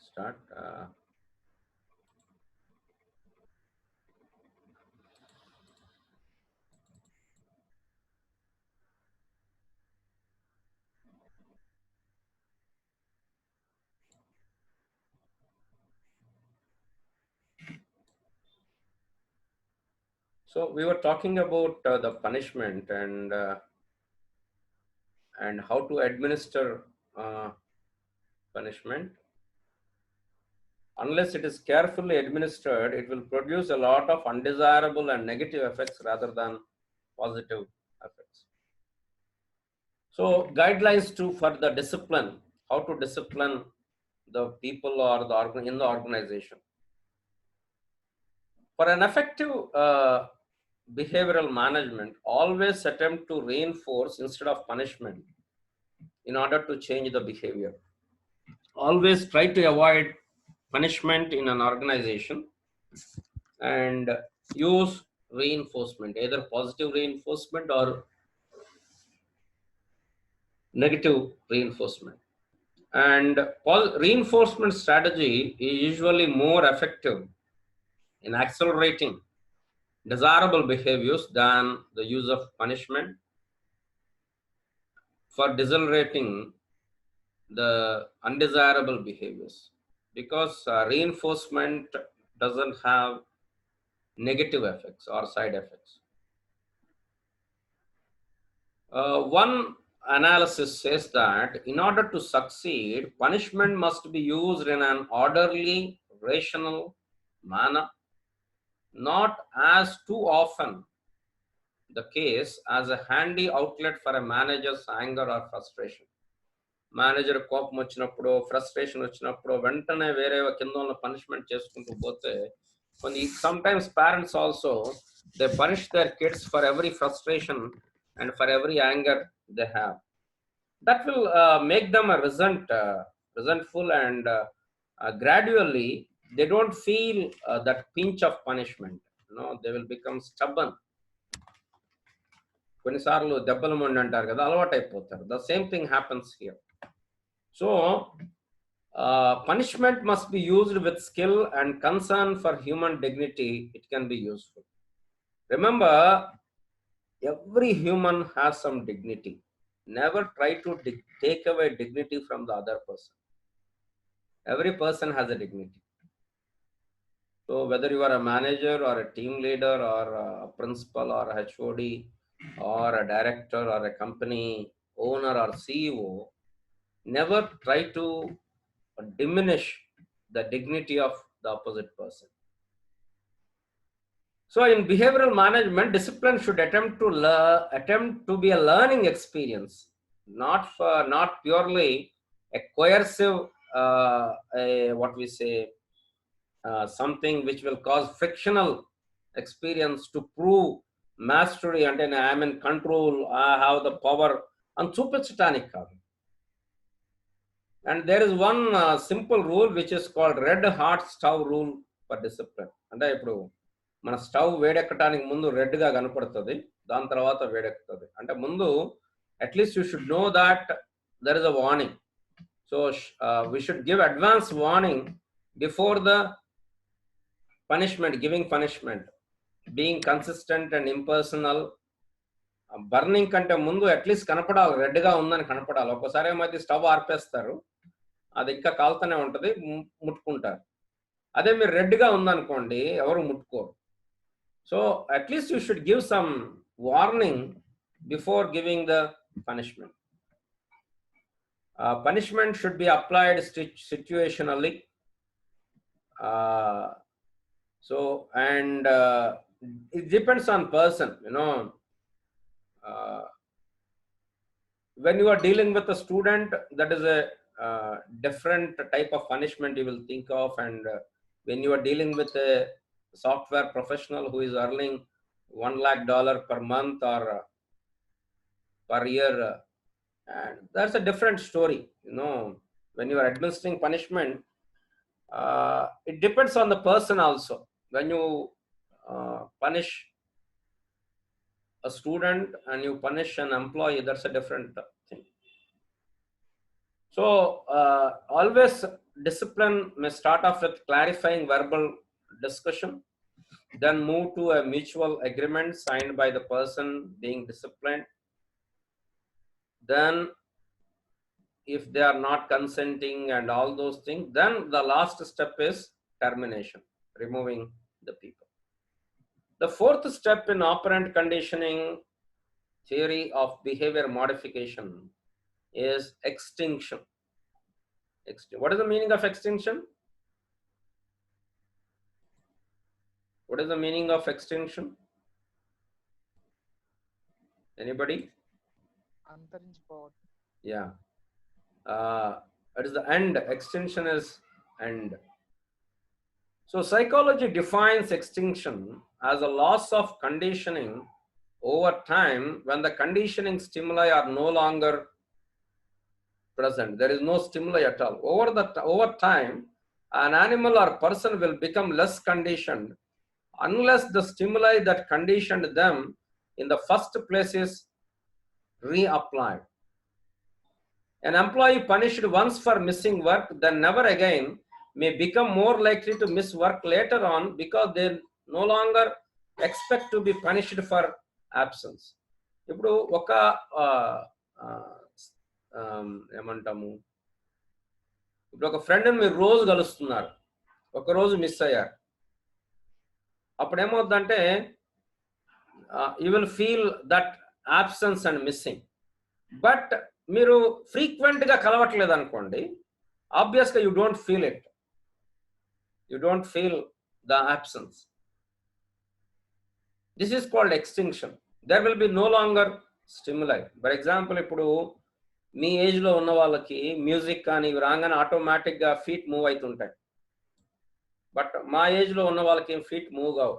start. So we were talking about the punishment and how to administer punishment. Unless it is carefully administered, it will produce a lot of undesirable and negative effects rather than positive effects. So guidelines for the discipline, how to discipline the people or in the organization. For an effective behavioral management, always attempt to reinforce instead of punishment in order to change the behavior. Always try to avoid punishment in an organization and use reinforcement, either positive reinforcement or negative reinforcement. And reinforcement strategy is usually more effective in accelerating desirable behaviors than the use of punishment for decelerating the undesirable behaviors, because reinforcement doesn't have negative effects or side effects. One analysis says that in order to succeed, punishment must be used in an orderly, rational manner, not as too often the case as a handy outlet for a manager's anger or frustration. Manager కోపం వచ్చినప్పుడు frustration వచ్చినప్పుడు వెంటనే వేరే కింద ఉన్న punishment చేసుకుంటూ పోతే కొన్ని sometimes parents also they punish their kids for every frustration and for every anger they have. That will make them a resentful and gradually they don't feel that pinch of punishment. They will become stubborn. కొన్నిసార్లు దెబ్బలు మొండి అంటారు కదా, అలవాటు అయిపోతారు. The same thing happens here. So punishment must be used with skill and concern for human dignity. It can be useful. Remember, every human has some dignity. Never try to take away dignity from the other person. Every person has a dignity. So whether you are a manager or a team leader or a principal or a HOD or a director or a company owner or CEO, never try to diminish the dignity of the opposite person. So in behavioral management, discipline should attempt to be a learning experience, not purely a coercive what we say something which will cause frictional experience to prove mastery and then I am in control, I have the power and చూపించటానికి కాదు. And there is one simple rule which is called red hot stove rule for discipline. అంటే ఇప్పుడు మన stove వేడెక్కడానికి ముందు red గా కనపడుతుంది, దాని తర్వాత వేడెక్కుతుంది. అంటే ముందు at least you should know that there is a warning. So we should give advance warning before the punishment, giving punishment, being consistent and impersonal. Burning కంటే ముందు అట్లీస్ట్ కనపడాలి, రెడ్గా ఉందని కనపడాలి. ఒక్కసారి ఏమైతే స్టవ్ ఆర్పేస్తారు, అది ఇంకా కాలుతూనే ఉంటుంది, ముట్టుకుంటారు. అదే మీరు రెడ్గా ఉందనుకోండి, ఎవరు ముట్టుకోరు. So at least you should give some warning before giving the punishment. Punishment should be applied situationally. So and it depends on person, when you are dealing with a student, that is a different type of punishment you will think of, and when you are dealing with a software professional who is earning $1 lakh per month or per year, and that's a different story. When you are administering punishment, it depends on the person also. When you punish a student and you punish an employee, that's a different thing. So always discipline may start off with clarifying verbal discussion, then move to a mutual agreement signed by the person being disciplined. Then if they are not consenting and all those things, then the last step is termination, removing the people. The fourth step in operant conditioning theory of behavior modification is extinction. What is the meaning of extinction? What is the meaning of extinction? Anybody? Yeah. It is the end. Extinction is end. So psychology defines extinction as a loss of conditioning over time when the conditioning stimuli are no longer present. There is no stimuli at all. Over time, an animal or person will become less conditioned unless the stimuli that conditioned them in the first place is reapplied. An employee punished once for missing work, then never again, may become more likely to miss work later on because they no longer expect to be punished for absence. ఇప్పుడు ఒక ఏమంటాము, ఇప్పుడు ఒక ఫ్రెండ్ని మీరు రోజు కలుస్తున్నారు, ఒక రోజు మిస్ అయ్యారు, అప్పుడు ఏమవుతుందంటే you will feel that absence and missing. But మీరు ఫ్రీక్వెంట్గా కలవట్లేదు అనుకోండి, ఆబ్వియస్గా you don't feel it, you don't feel the absence. This is called extinction. There will be no longer stimuli. For example, ఇప్పుడు మీ ఏజ్లో ఉన్న వాళ్ళకి మ్యూజిక్ కానీ ఇవి రాగానే ఆటోమేటిక్గా ఫీట్ మూవ్ అవుతుంటాయి. బట్ మా ఏజ్లో ఉన్న వాళ్ళకి ఏం ఫీట్ మూవ్ కావు.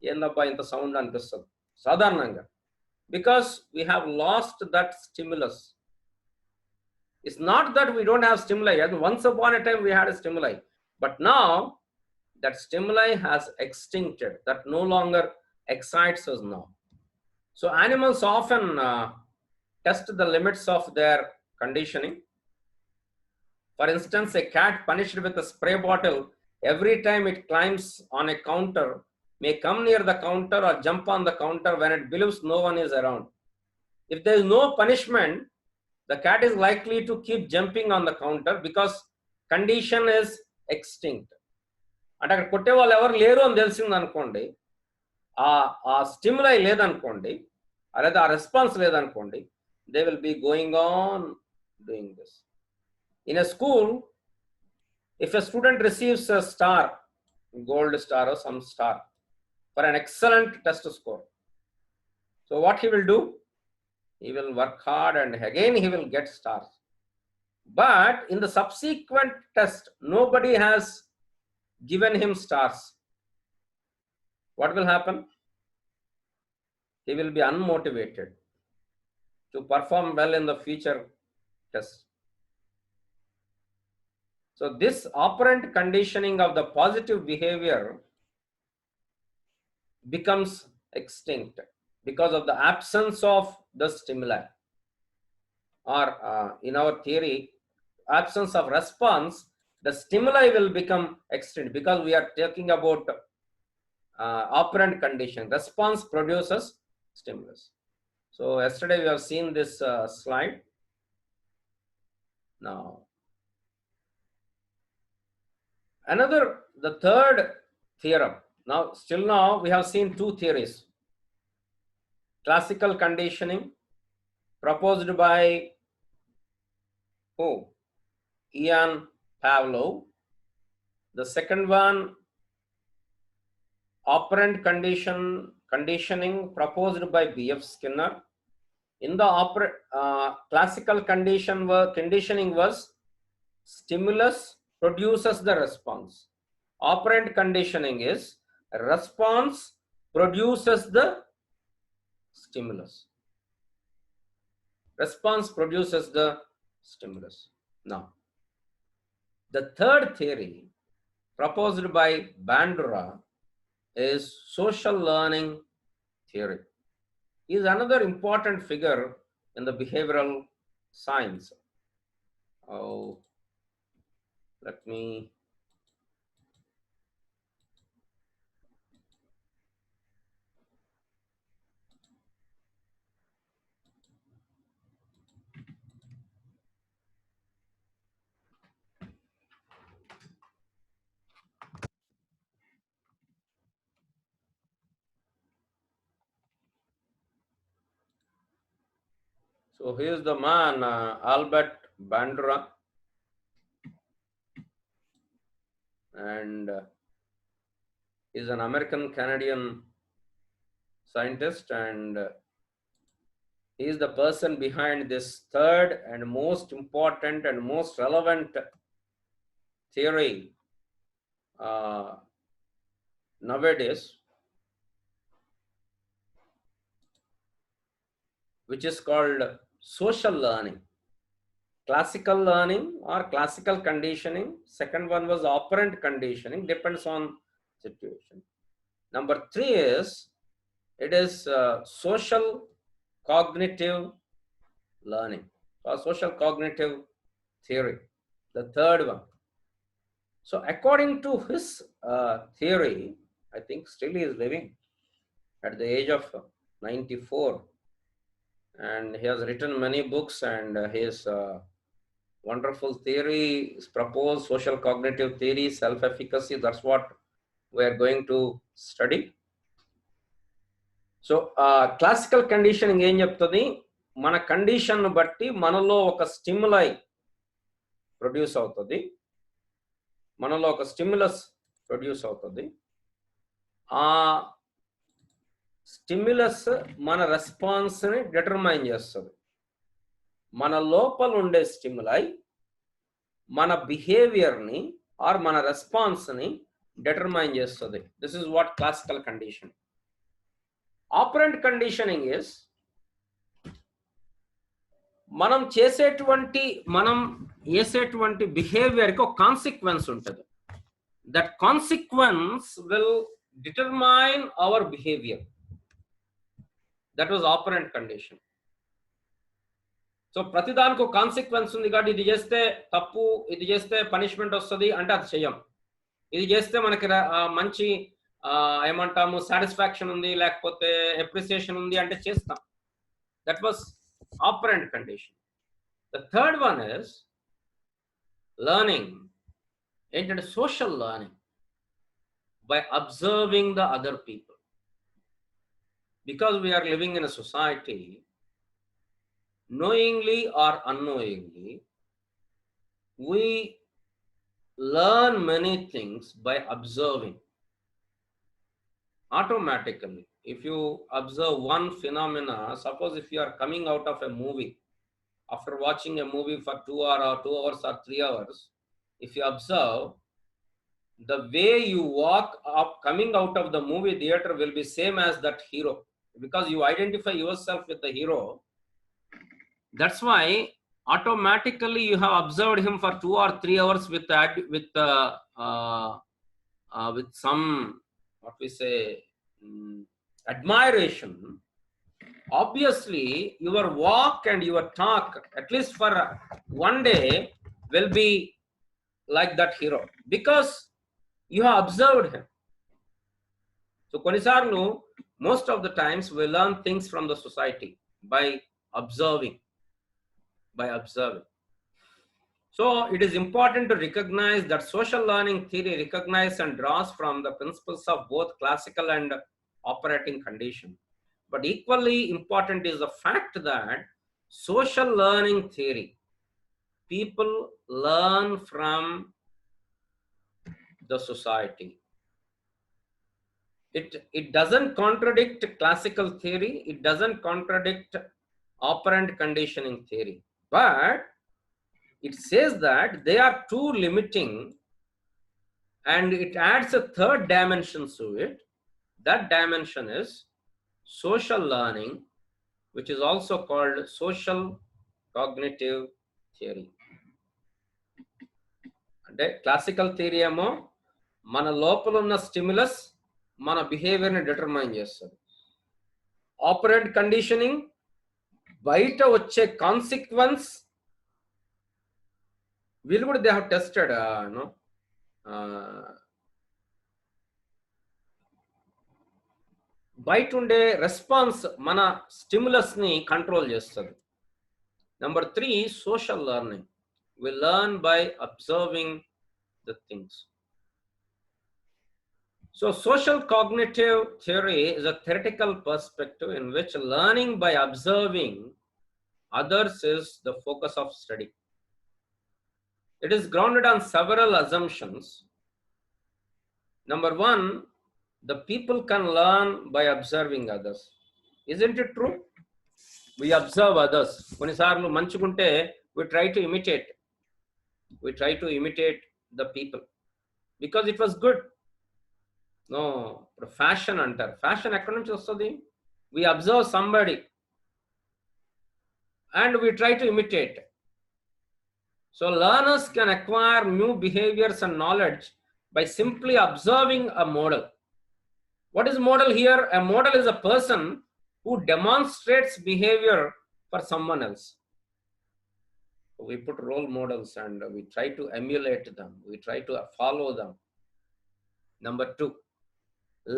ఏందబ్బా ఇంత సౌండ్ అనిపిస్తుంది సాధారణంగా. Because we have lost that stimulus. It's not that we don't have stimuli. Once upon a time we had a stimuli. But now that stimuli has extincted. That no longer excites us now. So animals often test the limits of their conditioning. For instance, a cat punished with a spray bottle every time it climbs on a counter may come near the counter or jump on the counter when it believes no one is around. If there is no punishment, the cat is likely to keep jumping on the counter because condition is extinct. అంటే అక్కడ కొట్టే వాళ్ళు ఎవరు లేరు అని తెలిసింది అనుకోండి, ఆ స్టిమ్యులై లేదనుకోండి, లేదా ఆ రెస్పాన్స్ లేదనుకోండి, they will be going on doing this. In a school, if a student receives a star, gold star or some star, for an excellent test score, so what he will do? He will work hard and again he will get stars. But in the subsequent test, nobody has given him stars. What will happen? He will be unmotivated to perform well in the future test. So this operant conditioning of the positive behavior becomes extinct because of the absence of the stimuli, or in our theory, absence of response. The stimuli will become extinct because we are talking about operant condition. Response produces stimulus. So yesterday we have seen this slide. Now the third theorem. Now we have seen two theories. Classical conditioning proposed by who? Ian Pavlov. The second one, operant conditioning proposed by B.F. Skinner. In the classical conditioning was stimulus produces the response. Operant conditioning is response produces the stimulus. Response produces the stimulus. Now, the third theory proposed by Bandura is social learning theory. He is another important figure in the behavioral science. Oh, let me. So here's the man, Albert Bandura, and he's an American Canadian scientist, and he is the person behind this third and most important and most relevant theory nowadays, which is called social learning. Classical learning or classical conditioning. Second one was operant conditioning, depends on situation. Number 3 is, it is social cognitive learning or social cognitive theory, the third one. So according to his theory, I think still he is living at the age of 94, and he has written many books, and his wonderful theory is proposed social cognitive theory, self-efficacy. That's what we are going to study. So classical conditioning ఏం చెప్తుంది, మన condition బట్టి మనలో ఒక stimuli produce అవుతుంది, మనలో ఒక stimulus produce అవుతుంది. ఆ స్టిమ్యులస్ మన రెస్పాన్స్ని డిటర్మైన్ చేస్తుంది. మన లోపల ఉండే స్టిమ్యులై మన బిహేవియర్ని ఆర్ మన రెస్పాన్స్ని డిటర్మైన్ చేస్తుంది. This is what classical condition. Operant conditioning is మనం వేసేటువంటి బిహేవియర్కి ఒక కాన్సిక్వెన్స్ ఉంటుంది. That consequence will determine our behaviour. That was operant condition. So ప్రతిదానికి ఒక కాన్సిక్వెన్స్ ఉంది కాబట్టి ఇది చేస్తే తప్పు, ఇది చేస్తే పనిష్మెంట్ వస్తుంది అంటే అది చెయ్యం. ఇది చేస్తే మనకి మంచి ఏమంటాము సాటిస్ఫాక్షన్ ఉంది, లేకపోతే అప్రిసియేషన్ ఉంది అంటే చేస్తాం. That was operant condition. The third one is learning. ఏంటంటే social learning by observing the other people. Because we are living in a society, knowingly or unknowingly, we learn many things by observing. Automatically, if you observe one phenomena, suppose if you are coming out of a movie, after watching a movie for 2 hours or 3 hours, if you observe, the way you walk up coming out of the movie theater will be same as that hero, because you identify yourself with the hero. That's why automatically you have observed him for 2 or 3 hours with some, what we say, admiration. Obviously your walk and your talk, at least for one day, will be like that hero, because you have observed him. So konisarlu, most of the times we learn things from the society by observing. So it is important to recognize that social learning theory recognizes and draws from the principles of both classical and operating condition. But equally important is the fact that social learning theory, people learn from the society. It doesn't contradict classical theory, it doesn't contradict operant conditioning theory, but it says that they are too limiting, and it adds a third dimension to it. That dimension is social learning, which is also called social cognitive theory. అంటే classical theory ఏమో మన లోపల ఉన్న stimulus మన బిహేవియర్ని determine చేస్తుంది. Operant conditioning బయట వచ్చే consequence వీళ్ళు కూడా దే హ్యావ్ టెస్టెడ్ బయట ఉండే రెస్పాన్స్ మన స్టిమ్యులస్ ని కంట్రోల్ చేస్తుంది. Number 3, social learning. We learn by observing the things. So social cognitive theory is a theoretical perspective in which learning by observing others is the focus of study. It is grounded on several assumptions. Number 1, the people can learn by observing others. Isn't it true? We observe others. కొన్నిసార్లు మంచిగుంటే we try to imitate. We try to imitate the people because it was good. No, fashion అంటారు. Fashion ఎక్కడి నుంచి వస్తుంది? We observe somebody and we try to imitate. So learners can acquire new behaviors and knowledge by simply observing a model. What is model here? A model is a person who demonstrates behavior for someone else. We put role models and we try to emulate them. We try to follow them. Number 2,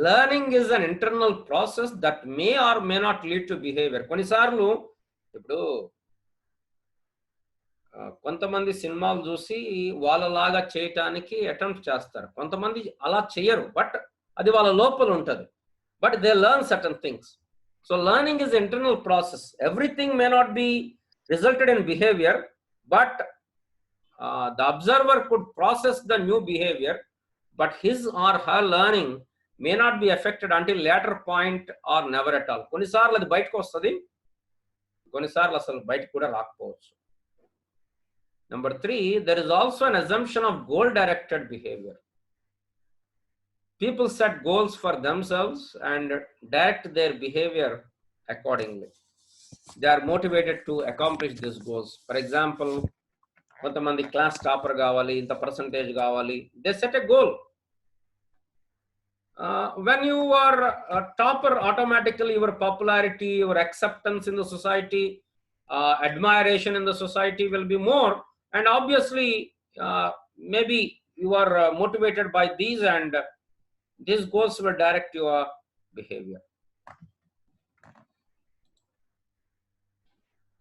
learning is an internal process that may or may not lead to behavior. కొన్నిసార్లు ఇప్పుడు కొంతమంది సినిమాలు చూసి వాళ్ళలాగా చేయటానికి attempt చేస్తారు, కొంతమంది అలా చేయరు, బట్ అది వాళ్ళ లోపల ఉంటుంది, but they learn certain things. So learning is an internal process. Everything may not be resulted in behavior, but the observer could process the new behavior, but his or her learning may not be affected until later point or never at all. కొన్నిసార్లు అది బయటకు వస్తుంది, కొన్నిసార్లు అసలు బయటకు కూడా రాకపోవచ్చు. Number 3, there is also an assumption of goal-directed behavior. People set goals for themselves and direct their behavior accordingly. They are motivated to accomplish these goals. For example, కొంతమంది క్లాస్ టాపర్ కావాలి, ఇంత పర్సంటేజ్ కావాలి, they set a goal. When you are a topper, automatically your popularity, your acceptance in the society, admiration in the society will be more, and obviously maybe you are motivated by these, and these goals will direct your behavior.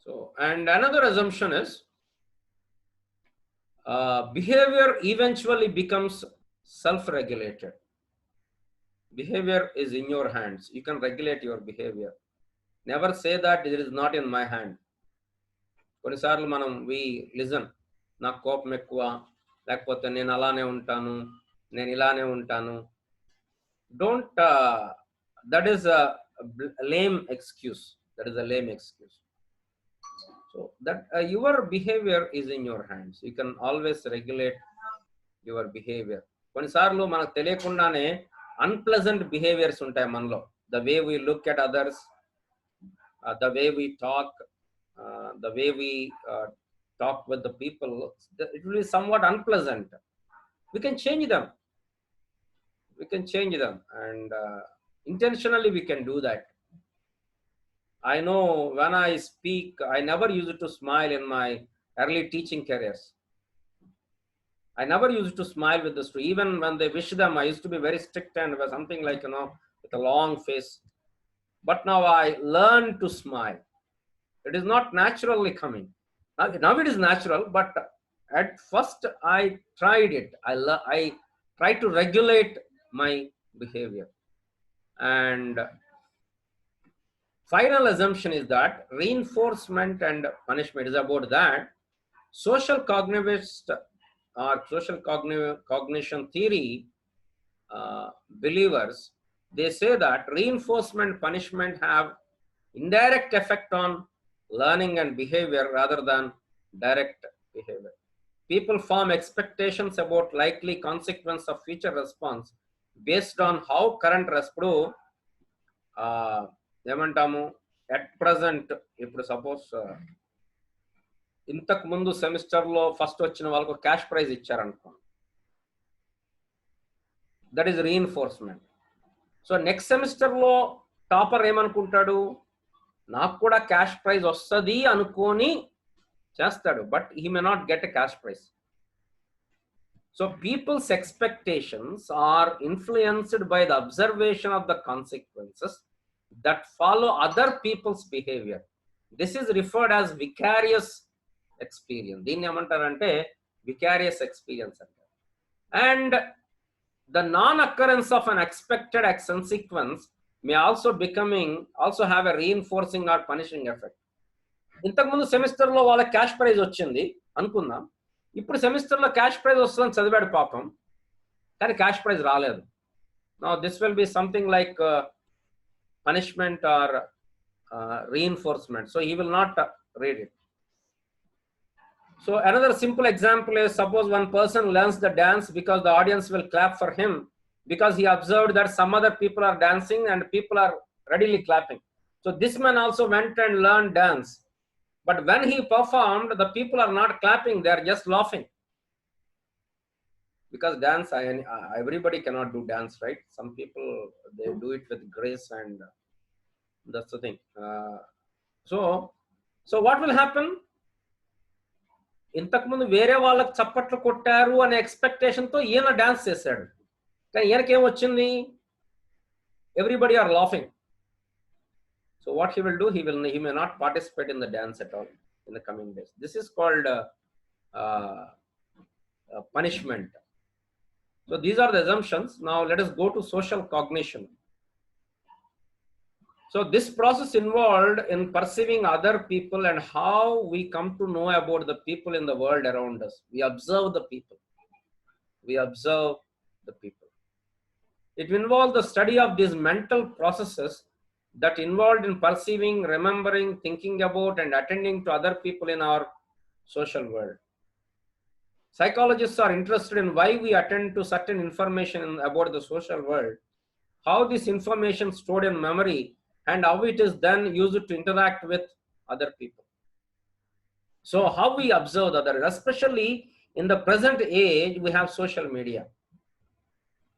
So, and another assumption is behavior eventually becomes self-regulated. Behavior is in your hands. You can regulate your behavior. Never say that it is not in my hand. కొన్నిసార్లు మనం we listen, నాకు కోపం ఎక్కువ, లేకపోతే నేను అలానే ఉంటాను, నేను ఇలానే ఉంటాను. Don't that is a lame excuse. That is a lame excuse. So that your behavior is in your hands. You can always regulate your behavior. కొన్నిసార్లు మనకు తెలియకుండానే unpleasant behaviors ఉంటాయి మనలో. The way we look at others, the way we talk, the way we talk with the people, it will be somewhat unpleasant. We can change them. We can change them, and intentionally we can do that. I know when I speak, I never used to smile in my early teaching careers. I never used to smile with the students. Even when they wish them, I used to be very strict and was something like, with a long face. But now I learn to smile. It is not naturally coming. Now it is natural, but at first I tried it. I tried to regulate my behavior. And final assumption is that reinforcement and punishment is about that. Social cognitivists or social cognition theory believers, they say that reinforcement, punishment have indirect effect on learning and behavior rather than direct behavior. People form expectations about likely consequence of future response based on how current response. ఏమంటాము, at present, ఇప్పుడు suppose ఇంతకు ముందు సెమిస్టర్లో first వచ్చిన వాళ్ళకు cash prize ఇచ్చారనుకోండి, that is reinforcement. So next సెమిస్టర్లో topper ఏమనుకుంటాడు, నాకు కూడా క్యాష్ ప్రైజ్ వస్తుంది అనుకొని చేస్తాడు, but he may not get a cash prize. So people's expectations are influenced by the observation of the consequences that follow other people's behavior. This is referred as vicarious experience. దీన్ని ఏమంటారంటే vicarious experience అంటారు. And the non-occurrence of an expected consequence may also have a reinforcing or punishing effect. ఇంతకుముందు సెమిస్టర్లో వాళ్ళ cash prize వచ్చింది అనుకుందాం, ఇప్పుడు సెమిస్టర్లో క్యాష్ ప్రైజ్ వస్తుందని చదివాడు పాపం, కానీ క్యాష్ ప్రైజ్ రాలేదు. Now this will be something like punishment or reinforcement, so he will not read it. So another simple example is, suppose one person learns the dance because the audience will clap for him because he observed that some other people are dancing and people are readily clapping. So this man also went and learned dance, but when he performed, the people are not clapping, they are just laughing. Because dance, everybody cannot do dance, right? Some people, they do it with grace, and that's the thing. So what will happen? ఇంతకుముందు వేరే వాళ్ళకి చప్పట్లు కొట్టారు అనే ఎక్స్పెక్టేషన్తో ఈయన dance చేశాడు, కానీ ఈయనకేమొచ్చింది? Everybody are laughing. So what he will do, he may not participate in the dance at all in the coming days. This is called punishment. So these are the assumptions. Now let us go to social cognition. So this process involved in perceiving other people and how we come to know about the people in the world around us. We observe the people. It involves the study of these mental processes that involved in perceiving, remembering, thinking about, and attending to other people in our social world. Psychologists are interested in why we attend to certain information about the social world, how this information is stored in memory, and how it is then used to interact with other people. So how we observe the other, especially in the present age, we have social media.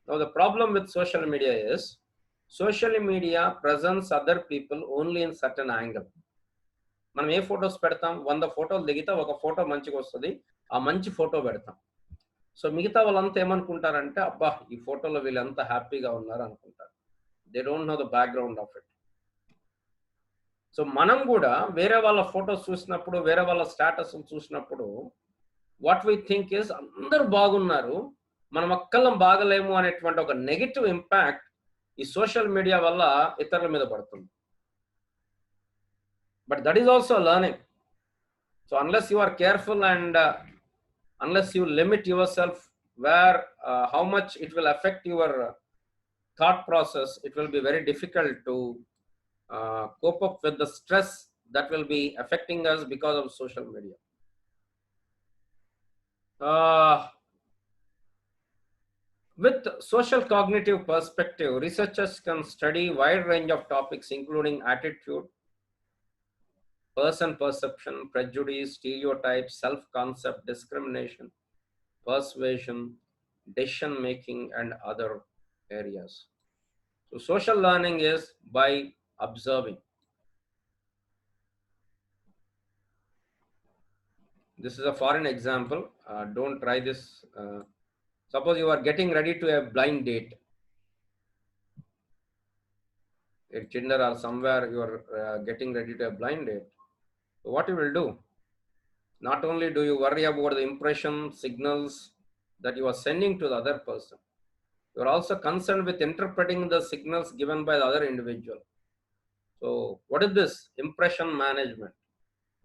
Now the problem with social media is, social media presents other people only in certain angle. మనం ఏ photos పెడతాం, 100 ఫోటోలు దిగితే ఒక photo మంచిగా వస్తుంది, ఆ మంచి photo పెడతాం. సో మిగతా వాళ్ళంతా ఏమనుకుంటారంటే, అబ్బా ఈ ఫోటోలో వీళ్ళంతా హ్యాపీగా ఉన్నారు అనుకుంటారు. They don't know the background of it. So మనం కూడా వేరే వాళ్ళ ఫోటోస్ చూసినప్పుడు, వేరే వాళ్ళ స్టేటస్ చూసినప్పుడు, వాట్ వీ థింక్ ఇస్ అందరూ బాగున్నారు, మనం ఒక్కళ్ళం బాగలేము అనేటువంటి ఒక నెగిటివ్ ఇంపాక్ట్ ఈ సోషల్ మీడియా వల్ల ఇతరుల మీద పడుతుంది. But that is also learning. So unless you are careful and unless you limit yourself where how much it will affect your thought process, it will be very difficult to cope up with the stress that will be affecting us because of social media. With social cognitive perspective, researchers can study wide range of topics including attitude, person perception, prejudice, stereotypes, self-concept, discrimination, persuasion, decision making, and other areas. So social learning is by observing. This is a foreign example. Don't try this. Suppose you are getting ready to a blind date at Tinder or somewhere, you are getting ready to a blind date. So what you will do? Not only do you worry about the impression signals that you are sending to the other person, you are also concerned with interpreting the signals given by the other individual. So what is this impression management?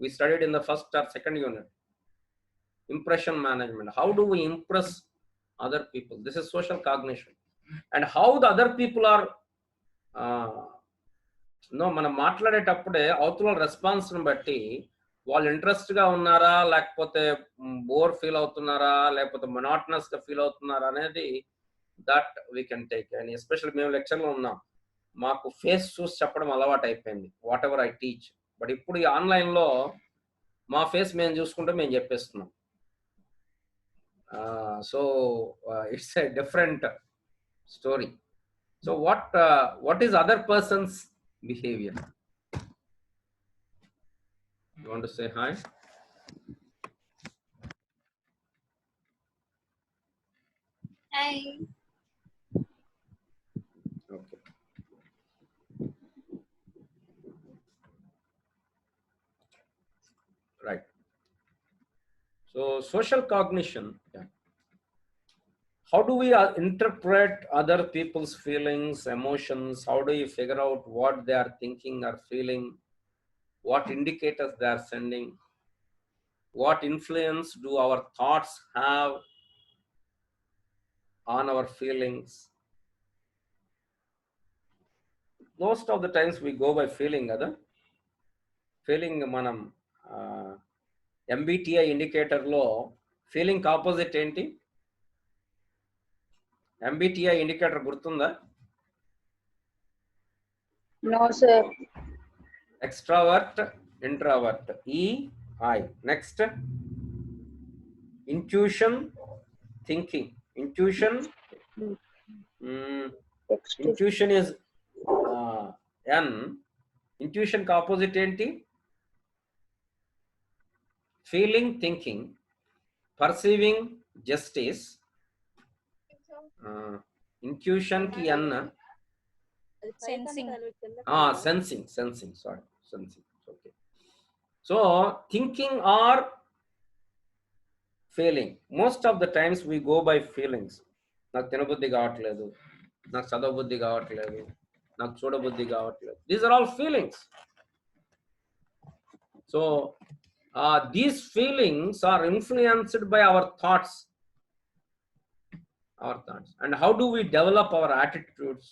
We studied in the first or second unit. Impression management. How do we impress other people? This is social cognition. And how the other people are మనం మాట్లాడేటప్పుడే అవతల రెస్పాన్స్ని బట్టి వాళ్ళు ఇంట్రెస్ట్గా ఉన్నారా, లేకపోతే bore feel అవుతున్నారా, లేకపోతే మొనాటనస్గా feel అవుతున్నారా అనేది that we can take. And especially మేము లెక్చర్లో ఉన్నాం, మాకు ఫేస్ చూసి చెప్పడం అలవాటు అయిపోయింది whatever I teach. But ఇప్పుడు ఈ ఆన్లైన్లో మా ఫేస్ మేము చూసుకుంటే మేము చెప్పేస్తున్నాం. So it's a different story. So what is other person's behavior? You want to say hi? Hi. Okay. Right. So social cognition. Yeah. How do we interpret other people's feelings, emotions? How do you figure out what they are thinking or feeling? What indicators they are sending? What influence do our thoughts have on our feelings? Most of the times we go by feeling, other feeling manam MBTI indicator lo feeling opposite enti MBTI indicator gurtunda No, sir. extrovert introvert EI next intuition thinking intuition mm, Extra. intuition is N intuition ka opposite enti feeling thinking perceiving justice intuition ki N Sensing. sensing sorry sensing okay so thinking or feeling most of the times we go by feelings నాకు తినబుద్ధి కావట్లేదు నాకు చదవబుద్ధి కావట్లేదు నాకు చూడబుద్ధి కావట్లేదు these are all feelings so these feelings are influenced by our thoughts and how do we develop our attitudes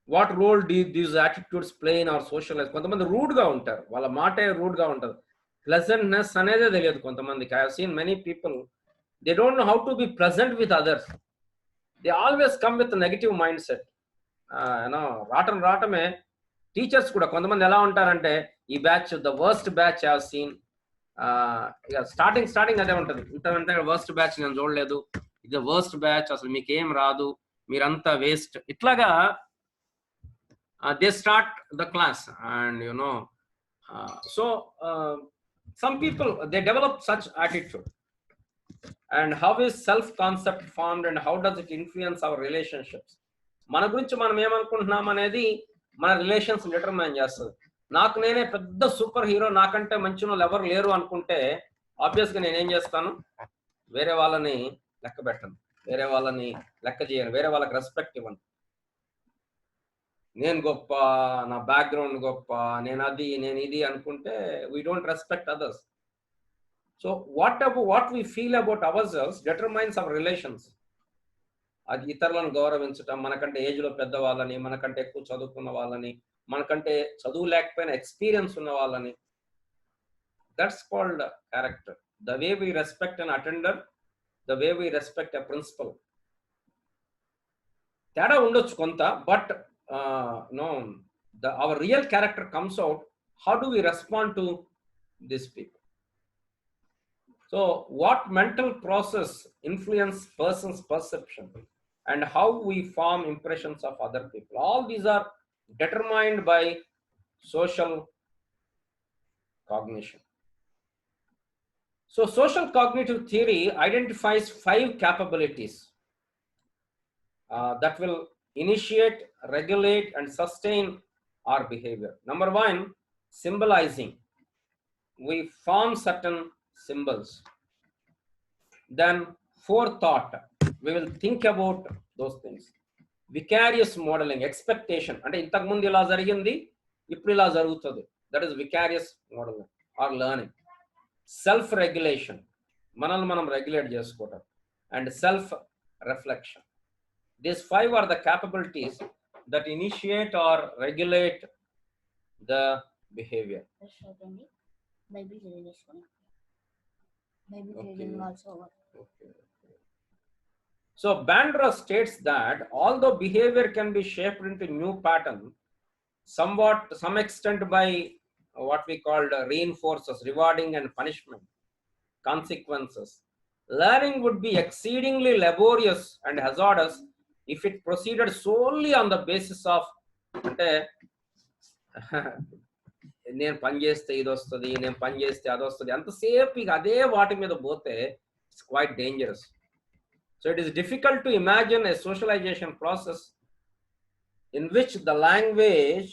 what role do these attitudes play in our social life కొంతమంది rude గా ఉంటారు వాళ్ళ మాటే రూడ్ గా ఉంటది pleasantness అనేదే తెలియదు కొంతమందికి I have seen many people they don't know how to be pleasant with others they always come with a negative mindset రాటమే టీచర్స్ కూడా కొంతమంది ఎలా ఉంటారంటే ఈ batch the worst batch I have seen ఇక స్టార్టింగ్ అదే ఉంటుంది ఇంతకంటే వర్స్ట్ బ్యాచ్ నేను చూడలేదు ఇది వర్స్ట్ బ్యాచ్ అసలు మీకు ఏం రాదు మీరంతా వేస్ట్ ఇట్లాగా they start the class and some people they develop such attitude and how is self concept formed and how does it influence our relationships మన గురించి మనం ఏమనుకుంటున్నాం అనేది మన రిలేషన్స్ డిటర్మైన్ చేస్తుంది నాకు నేనే పెద్ద సూపర్ హీరో నాకంటే మంచి వాళ్ళు ఎవరు లేరు అనుకుంటే ఆబ్వియస్గా నేనేం చేస్తాను వేరే వాళ్ళని లెక్క పెట్టను వేరే వాళ్ళని లెక్క చేయను వేరే వాళ్ళకి రెస్పెక్ట్ ఇవ్వను నేను గొప్ప నా బ్యాక్గ్రౌండ్ గొప్ప నేను అది నేను ఇది అనుకుంటే we don't respect others so what we feel about ourselves determines our relations అది ఇతరులను గౌరవించటం మనకంటే ఏజ్ లో పెద్ద వాళ్ళని మనకంటే ఎక్కువ చదువుకున్న వాళ్ళని మనకంటే చదువు లేకపోయినా ఎక్స్పీరియన్స్ ఉన్న వాళ్ళని that's called character the way we respect an attender the way we respect a principal తేడా ఉండొచ్చు కొంత but no our real character comes out how do we respond to these people so what mental process influence person's perception and how we form impressions of other people all these are determined by social cognition so social cognitive theory identifies 5 capabilities that will initiate, regulate, and sustain our behavior. Number one, symbolizing. We form certain symbols. Then, forethought. We will think about those things. Vicarious modeling, expectation. అంటే ఇంతకు ముందు ఇలా జరిగింది ఇప్పుడు ఇలా జరుగుతుంది that is vicarious modelling or learning self regulation మనల్ని మనం రెగ్యులేట్ చేసుకోవటం and self reflection these 5 are the capabilities that initiate or regulate the behavior okay. So Bandra states that although behavior can be shaped into new pattern somewhat to some extent by what we called reinforcers rewarding and punishment consequences learning would be exceedingly laborious and hazardous if it proceeded solely on the basis of అంటే నేను పని చేస్తే ఇది వస్తుంది నేను పని చేస్తే అది వస్తుంది అంతసేపు ఇక అదే వాటి మీద పోతే it's quite dangerous So it is difficult to imagine a socialization process in which the language,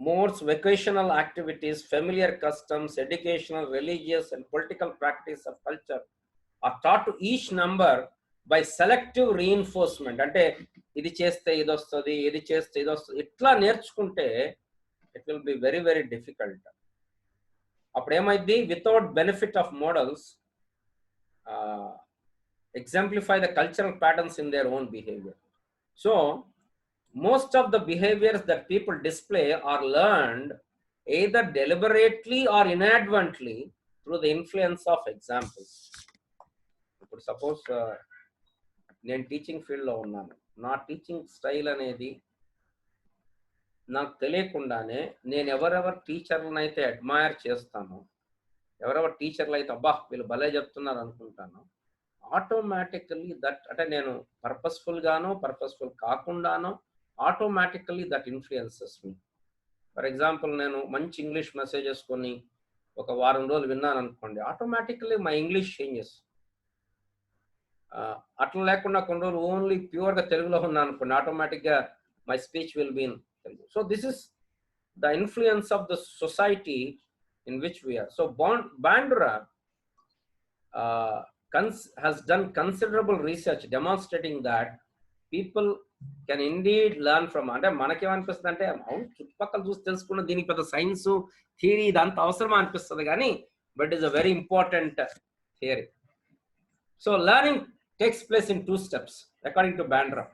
modes, vocational activities, familiar customs, educational, religious, and political practice of culture are taught to each number by selective reinforcement. అంటే ఇది చేస్తే ఇది వస్తుంది, ఇది చేస్తే ఇది వస్తుంది, ఇట్లా నేర్చుకుంటే it will be very, very difficult. అప్పుడు ఏమైంది, without benefit of models, exemplify the cultural patterns in their own behavior. So most of the behaviors that people display are learned either deliberately or inadvertently through the influence of examples. ఇప్పుడు suppose నేను teaching ఫీల్డ్లో ఉన్నాను, నా teaching style అనేది నాకు తెలియకుండానే నేను ఎవరెవరు టీచర్లను అయితే అడ్మైర్ చేస్తానో, ఎవరెవరు టీచర్లు అయితే అబ్బా వీళ్ళు భలే చెప్తున్నారు అనుకుంటాను, ఆటోమేటికల్లీ దట్, అంటే నేను పర్పస్ఫుల్ గానో పర్పస్ఫుల్ కాకుండానో automatically that influences me. For example, నేను మంచి ఇంగ్లీష్ మెసేజెస్ కొన్ని ఒక వారం రోజులు విన్నాను అనుకోండి, ఆటోమేటికల్లీ మై ఇంగ్లీష్ చేంజెస్. అట్లా లేకుండా కొన్ని రోజులు ఓన్లీ ప్యూర్గా తెలుగులో ఉన్నాను అనుకోండి, ఆటోమేటిక్గా my speech will be in Telugu. So this is the influence of the society in which we are. So Bandura has done considerable research demonstrating that people can indeed learn from. అంటే మనకేమనిపిస్తుంది అంటే అవును చుట్టుపక్కల చూసి తెలుసుకున్న దీనికి పెద్ద సైన్స్ థియరీ ఇదంతా అవసరమా అనిపిస్తుంది కానీ but is a very important theory. So learning takes place in 2 steps according to Bandura.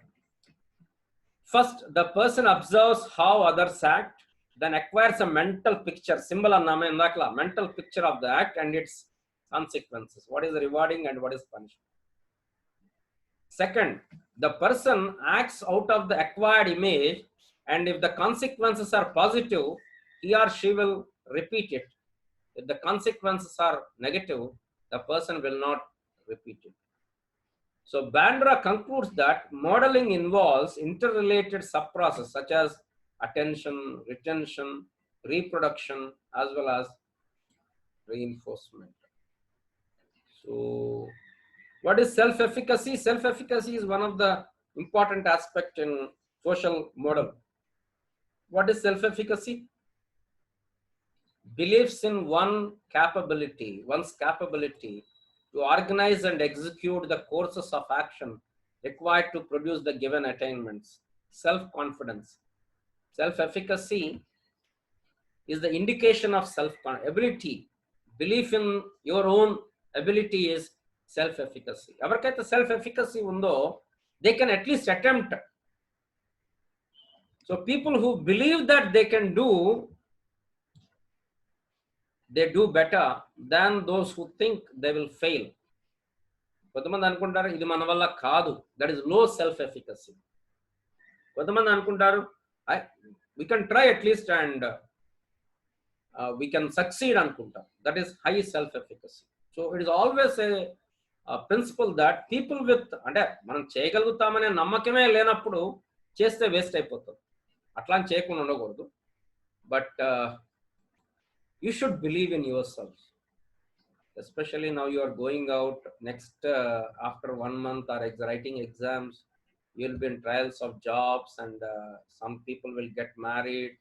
First, the person observes how others act, then acquires a mental picture, symbol annama indakla, mental picture of the act and its consequences, what is rewarding and what is punishment. Second, the person acts out of the acquired image, and if the consequences are positive, he or she will repeat it. If the consequences are negative, the person will not repeat it. So Bandura concludes that modeling involves interrelated sub-processes such as attention, retention, reproduction, as well as reinforcement. So what is self-efficacy? Self-efficacy is one of the important aspects in social model. What is self-efficacy? Beliefs in one's capability to organize and execute the courses of action required to produce the given attainments. Self-confidence. Self-efficacy is the indication of self-ability. Belief in your own ability is self-efficacy. ఎవరికైతే self-efficacy ఉందో they can at least attempt. So people who believe that they can do, they do better than those who think they will fail. కొంతమంది అనుకుంటారు ఇది మన వల్ల కాదు, that is low self efficacy. కొంతమంది అనుకుంటారు we can try at least and we can succeed అనుకుంటారు, that is high self efficacy. So it is always a principal that people with, అంటే మనం చేయగలుగుతామనే నమ్మకమే లేనప్పుడు చేస్తే వేస్ట్ అయిపోతుంది, అట్లా చేయకుండా ఉండకూడదు. But you should believe in yourself, especially now you are going out next after 1 month or writing exams, you will be in trials of jobs, and some people will get married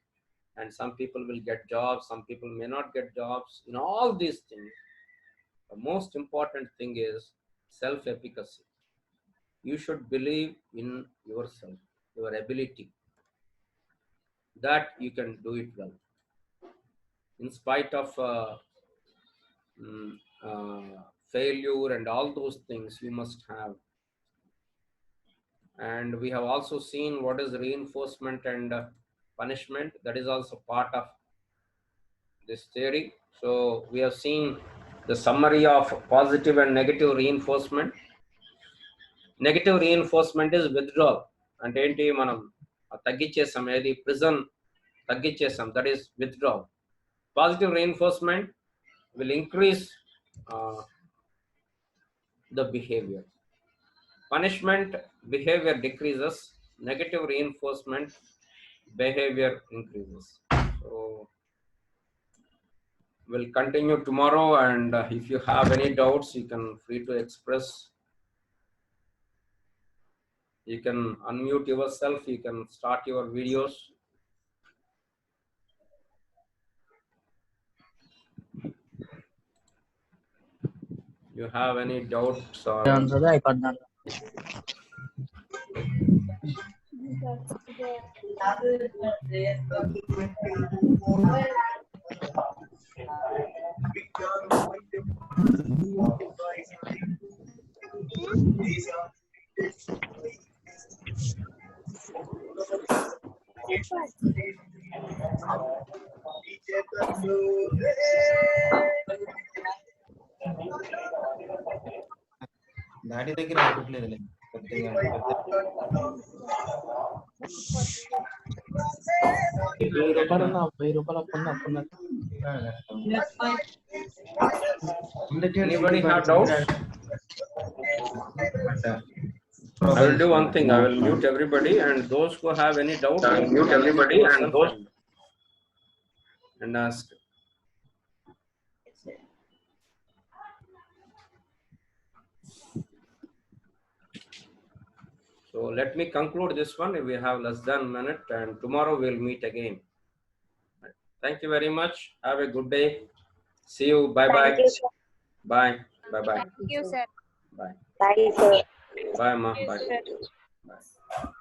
and some people will get jobs, some people may not get jobs. In all these things, the most important thing is self-efficacy. You should believe in yourself, your ability, that you can do it well. In spite of failure and all those things, you must have. And we have also seen what is reinforcement and punishment. That is also part of this theory. So we have seen the summary of positive and negative reinforcement. Negative reinforcement is withdrawal. And enti manam taggichesam, edi prison taggichesam, that is withdrawal. Positive reinforcement will increase the behavior. Punishment, behavior decreases. Negative reinforcement, behavior increases. So We'll continue tomorrow, and if you have any doubts, you can free to express. You can unmute yourself. You can start your videos. You have any doubts or దాడి దగ్గర ఆపట్లేదులే కొద్దిగా ₹1000 అప్పున్న anybody have doubts? I will do one thing. I will mute everybody, and those who have any doubt, I will mute everybody and ask. So let me conclude this one. We have less than a minute, and tomorrow we'll meet again. Thank you very much. Have a good day. See you. Bye bye. Thank you, sir. Bye. Bye bye. Thank you, sir. Bye. Bye, sir. Bye, ma. Bye. Sir. Bye.